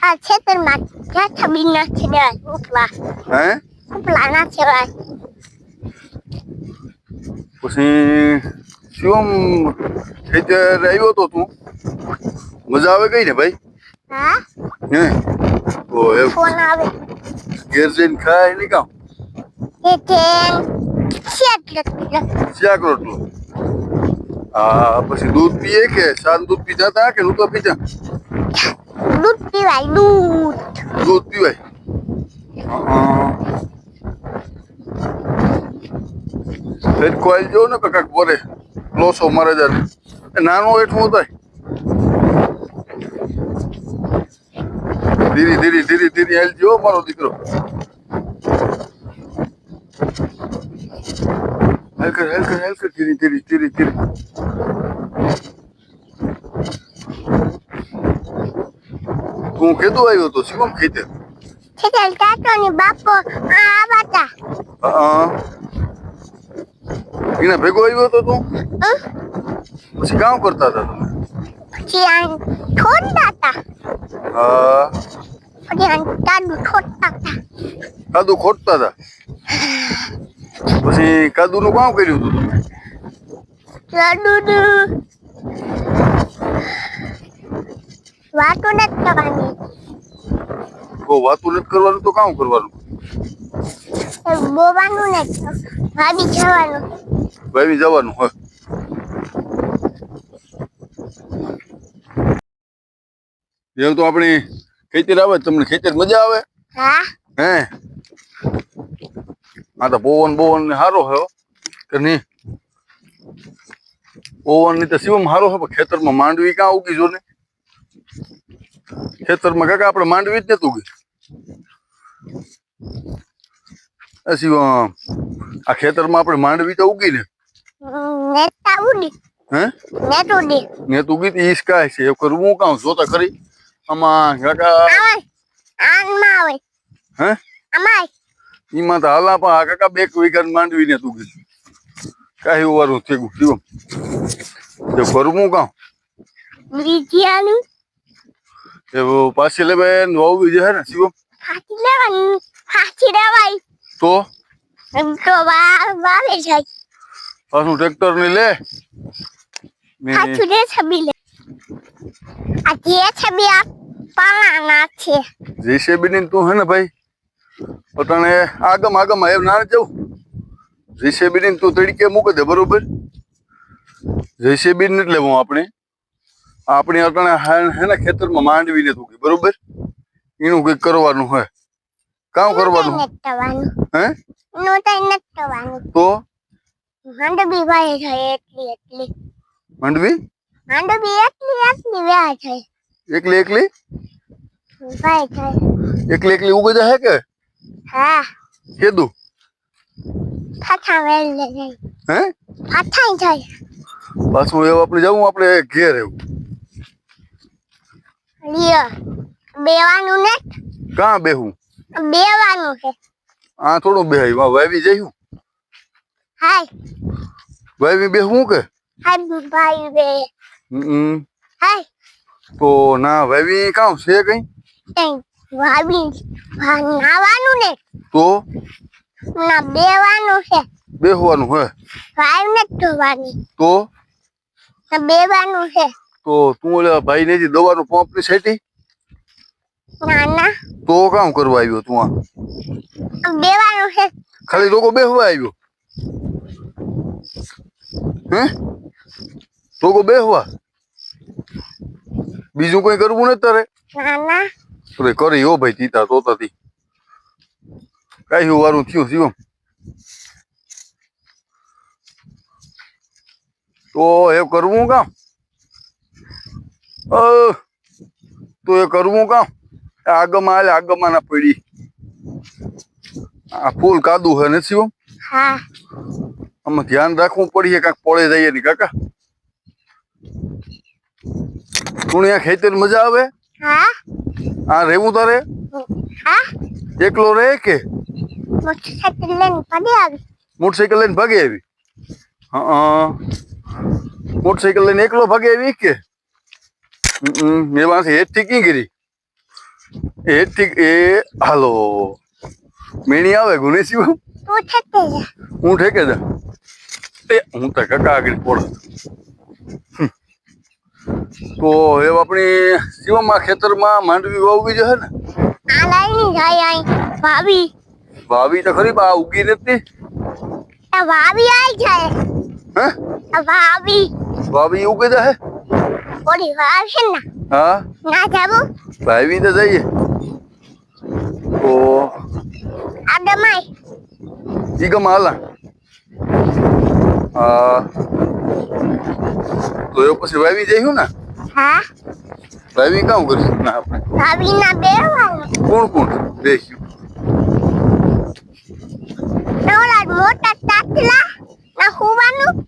આ ખેતરમાં ક્યાં છબી નાખી દેવાય ઉપલા હે ઉપલા નાખી દેવાય. પછી શિવમ ખેતર આવ્યો તો તું મજા આવે કઈ ને ભાઈ હા હે તો એ ફોન આવે ઘેર જઈને ખાય નહીં કામ એ તેન શાક રોટલો હા પછી દૂધ પીએ કે સારું દૂધ પીતા હતા કે નહોતા પીતા દૂધ પીવાય દૂધ. દૂધ પીવાય ફેર કોઈલ જો ને કાંક બોરે લોસો મારે જાય એ નાનો એટલું થાય ધીરે ધીરે ધીરે ધીરે હેલ જો મારો દીકરો હેલ કર ધીરે ધીરે ધીરે ધીરે તું કેદું આવ્યો તો શું ખેતર ખેતર કાટો ની બાપો આ બાટા એના ભેગો આવ્યો તો તું પછી કામ કરતા હતા તમે પછી આ છોડતા હતા હા પછી આ કાદુ છોડતા હતા કાદુ ખોટતા હતા પછી કાદુ નું કામ કર્યું હતું તમે કાદુ વાતો નથી કરવાની તો વાતું નથી કરવાનું તો કામ કરવાનું બોવાનું નથી ભાભી જવાનું ભાઈ જવાનું હોય એમ તો આપણી ખેતર આવે તમને ખેતર મજા આવે હા હે આ તો પવન સારો છે કે નહીં પવન ની તો શિવમ સારો છે પણ ખેતરમાં માંડવી ક્યાં ઉગી જો ને ખેતરમાં કાકા આપણે માંડવી જ નથી ઉગી શિવમ આ ખેતરમાં આપણે માંડવી તો ઉગી ને નેતા ઉડી હે નેટ ઉડી ને તું ઉગી ઈ કાય છે એવું કરવું કામ જોતા ખરી આમાં કાકા આવે આનમાં આવે હે અમાય ઈમાં તો હાલા પણ આ કાકા 2 વીઘા માંડવી ને તું ઉગી કાંઈ વારું થયું શિવમ એ કરવું કામ બીજીયાનું એવું પાછી લેવાય વાવવી છે ને શિવમ ફાટી લેવાનું ફાટી લેવાય તો એમ તો વાવે જાય પાછું ટ્રેક્ટર ને લે ફાટી દે છબી લે આ જે છબી આ પાણા છે જેસીબી ની તું હે ને ભાઈ પોતાને આગમ એમ ના જવું જેસીબી ની તું તડકે મૂકી દે બરોબર જેસીબી નથી લેવું આપણી અટાણે હે ને ખેતરમાં માંડવી ને તું બરોબર એનું કઈક કરવાનું હોય કામ કરવાનું હે નો તો નથી કરવાનું તો માંડવી વાય જાય એટલી માંડવી એટલી વાય જાય એકલી વાય જાય એકલી ઉગે જાય કે હા કીધું ફાટા વેલ જાય હે ફાટા જાય પાછું એવું આપણે જવું આપણે ઘેર એવું લિયો બેવાનું ને કાં બેહું બેવાનું છે આ થોડું બેહાય વાવી જઈશું હાય વાવી બેહું કે હાય ભાઈ બે હાય તો ના વાવી કામ છે કઈ ભાભી નાવાનું ને તો ના બેવાનું છે બેહવાનું હે ભાઈ ને ધોવાની તો બેવાનું છે તો તું ઓલા ભાઈ ને જે દવાનું પંપ ની સેટી ના તો કામ કરવા આવ્યો તું આ બેવાનું છે ખાલી લોકો બેહવા આવ્યો હે લોકો બેહવા બીજું કઈ કરવું નથી તારે ના અરે કરી હો ભાઈ તીતા તોતાથી કઈ વારું થયું શિવમ તો એ કરવું કામ તો એ કરવું કામ આગમાં ના પડી આ ફૂલ કાદુ હે ને શિવમ હા આમાં ધ્યાન રાખવું પડીએ કાંક પડે જઈએ ને કાકા તું અહીંયા ખેતર મજા આવે હા આ રહેવું તારે હા એકલો રહે કે મોટરસાઇકલ લઈને પડી આવી મોટરસાઇકલ લઈને ભાગે આવી હા મોટરસાઇકલ લઈને એકલો ભાગે આવી કે એ પાસે હેઠથી કી ગીરી હેઠથી એ હાલો મેણી આવે ગુને શિવમ તું છતે જા હું ઠેકે જા એ હું તો કાકા આગળ પોડો તો એ આપણી શિવમમાં ખેતરમાં માંડવી વાવવી છે ને આ લાઈની જાય આઈ ભાભી ભાવી તો ખરી બા ઉગી નથી આ ભાભી આઈ જાય હે આ ભાભી ભાવી ઉગે છે ઓડી વાર છે ને હા ના જાબુ ભાવી તો જઈએ તો આ દમાઈ ઈ ગમ હાલા હા તો એ પછી વાવી જઈશું ને હા વાવી કામ કરીશું ના આપણે ભાભી ના બેવાનું કોણ કોણ બેસ્યું નવલા મોટા તાતલા ના હુવાનું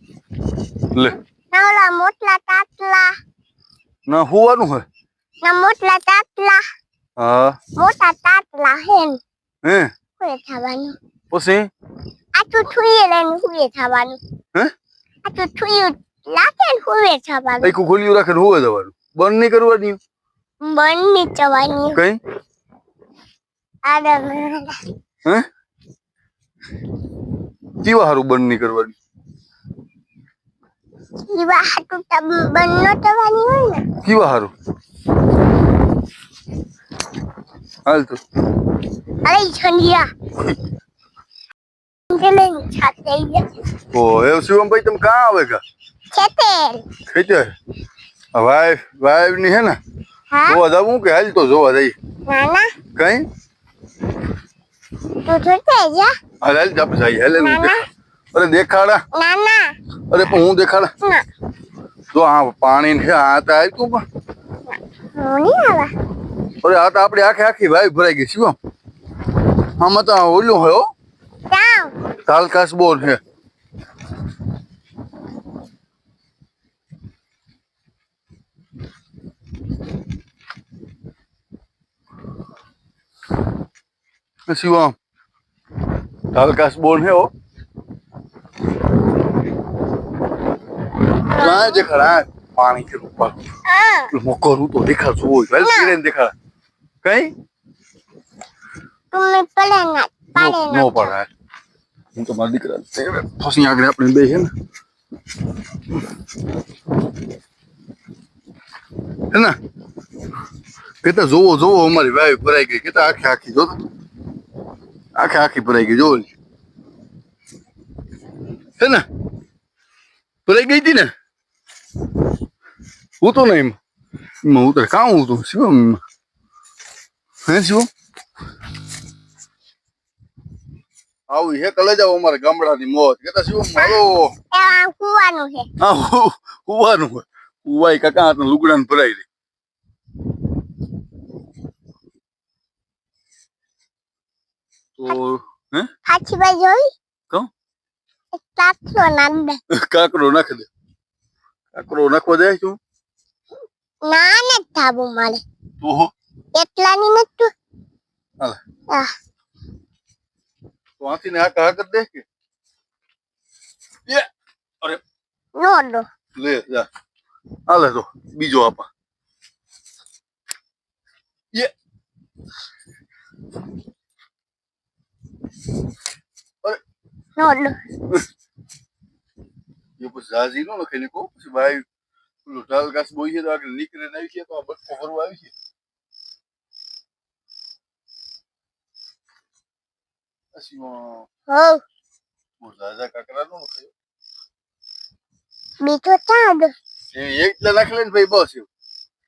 લે નવલા મોટલા તાતલા ના હોવાનું હે ના મોટલા તાતલા હા મોટા તાતલા હેન હે હુએ થવાનું પછી આ તું છુઈએ લઈને હુએ થવાનું હે આ તું છુયું લાગે ને હુએ થવાનું આખું ખોલ્યું રાખે ને હોવે જવાનું બંધ નહીં કરવાની બની જવાની કઈ આદમ હે કેવા હારું બંધ નહીં કરવાની ઈવા હાટુ બનનો જવાની હોય ને કેવા હારું હાલ તો અરે છંડિયા ચલે છાતે ઓ એ શિવમભાઈ તમે કાં આવે કા છેતેલ ખેતર વાઈફ ની હે ને હા જોવા જાવું કે હાલ તો જોવા જઈએ નાના કઈ તું જોતે જા હાલ હાલ આપણે જઈએ હાલ હું અરે દેખાડા નાના અરે પણ હું દેખાડા ના જો આ પાણી ને આ તો આવ્યું પણ હું નહીં આવા અરે આ તો આપણે આખી વાઈફ ભરાઈ ગઈ શિવમ આમાં તો ઓલું હોય હો જાવ તાલકાસ બોલ છે શિવમ તાલકાસ બોલ છે હો ના દેખાડા પાણી કે ઉપર હા મોકરું તો દેખાડશું હોય વેલ પીરે દેખાડા કઈ તું પડે ના પાડે નો ના પડાય હું તો મારા દીકરા ફસી આગળ આપણે બે છે ને હે ને કેતા જોવો જોવો અમારી વાઈફ ભરાઈ ગઈ કેતા આખી જો આખી ભરાઈ ગઈ જોવો હે ને ભરાઈ ગઈ હતી ને હું તો નહીં એમાં ઉતર કાં હું તો શિવમ હે શિવમ આવું હે કલે જાવ અમારે ગામડાની મોત કેતા શિવમ હાલો એવા કુવાનું છે હા હુવાનું હોય હુવાય કાકા હાથમાં લુગડાને ભરાઈ રહી તો હે સાચી બાજુ જોઈ કહું એક તાતલો નાંદે કાકરો નાખ દે કાકરો નાખવા જાય શું ના ને ધાબુ મારે તો હો એટલાની નતું હાલે આહ તો આથી ને હાક હાક જ દે કે એ અરે નો દો લે જા હાલે તો બીજો આપા એ અરે નો દો એ પછી ઝાઝી નો લખે ને કહું પછી ભાઈ પેલું ઢાલ ઘાસ બોઈ છે તો આગળ નીકળે આવી છે તો આ બટકો ભરવા આવી છે પછી હો ઝાઝા કાકરા નો લખાયો બીજો ચાંદ એ એકલા નાખી લે ને ભાઈ બસ એવું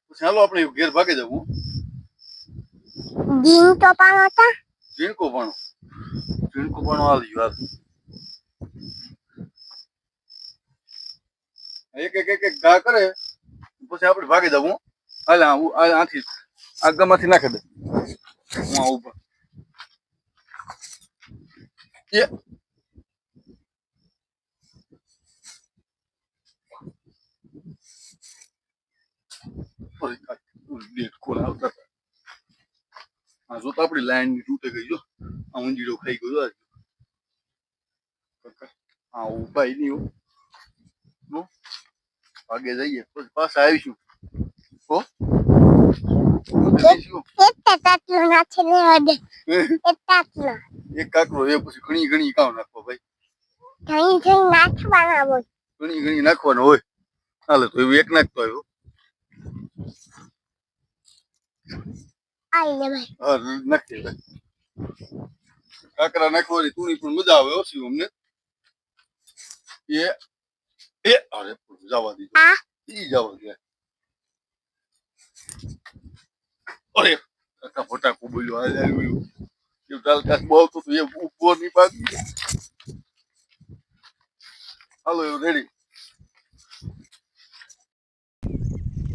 પછી હાલો આપણે ઘેર ભાગે જવું દિન તો પાનો તા ઝીણકો પણ હાલ હાલ એક ઘા કરે પછી આપણે ભાગી જવું હાલ આથી આગળમાંથી નાખી દે હું આ ઉપર એ ડેટ કોલ આવતા હા જો તો આપણી લાઈન ની તૂટે ગઈ જો આ ઊંજીડો ખાઈ ગયો હા ઉપાય નહીં ભાગે જઈએ પછી પાછા આવીશું ઓ તાટલો નાખી લેવા દે એક તાટલો એક કાકરો એ પછી ઘણી ઘણી કામ નાખવો ભાઈ ઘણી ઘણી નાખવાના હોય ઘણી ઘણી નાખવાનો હોય હાલે તો એવું એક નાખતો આવ્યો આઈ લે ભાઈ હા નાખી ભાઈ કાકરા નાખવાની તુણી પણ મજા આવે ઓછી અમને એ અરે જવા દીધો આ ઈ જવા દે અરે કાકા ફટાકું બોલ્યો હાલ આવ્યું એ તાલકાશ બહુ તો એ ઉભો નહીં પાકી હાલો એવું રેડી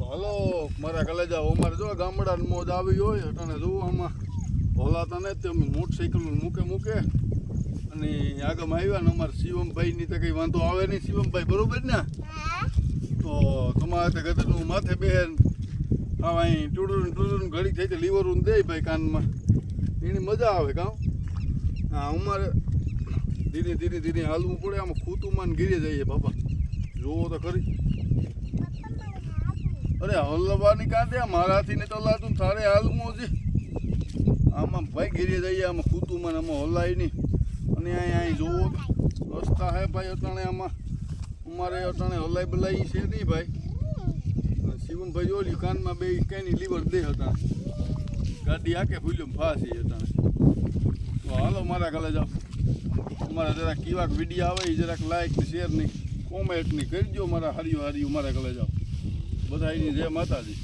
હાલો મારા કલેજા અમારે જો ગામડા મોજ આવી હોય અને જોવું આમાં ભોલાતા ને તે મોટરસાઇકલ મૂકે અને આગળ આવ્યા ને અમારે શિવમભાઈ ની તો કઈ વાંધો આવે નહીં શિવમભાઈ બરોબર ને તો તમારે તે ગદરનું માથે બેન હા અહીં ટુડું ઘડી થઈ તો લીવરું દે ભાઈ કાનમાં એની મજા આવે કામ હા અમારે ધીરે ધીરે હાલવું પડે આમાં ખૂતુમાં ગીરી જઈએ બાપા જોવો તો ખરી અરે હલવાની કાંતે મારાથી ને તો લાતું તારે હાલવું છે આમાં ભાઈ ગીરી જઈએ આમાં ખૂતુમાં આમાં હલાય નહીં અને અહીં જોવો તો રસ્તા હે ભાઈ અટાણે આમાં અમારે અટાણે હલાઈ બલાઈ છે નહીં ભાઈ શિવમભાઈ જોયું કાનમાં બે કઈની લીવર દે હતા ગાડી આકે ભૂલ્યું ફાસી અટાણે તો હાલો મારા કાલે જાઓ અમારા જરાક કેવાક વિડીયો આવે એ જરાક લાઈક ને શેર ને કોમેન્ટ ને કરજો મારા હાર્યું મારા કાલે જાઓ બધા એની જય માતાજી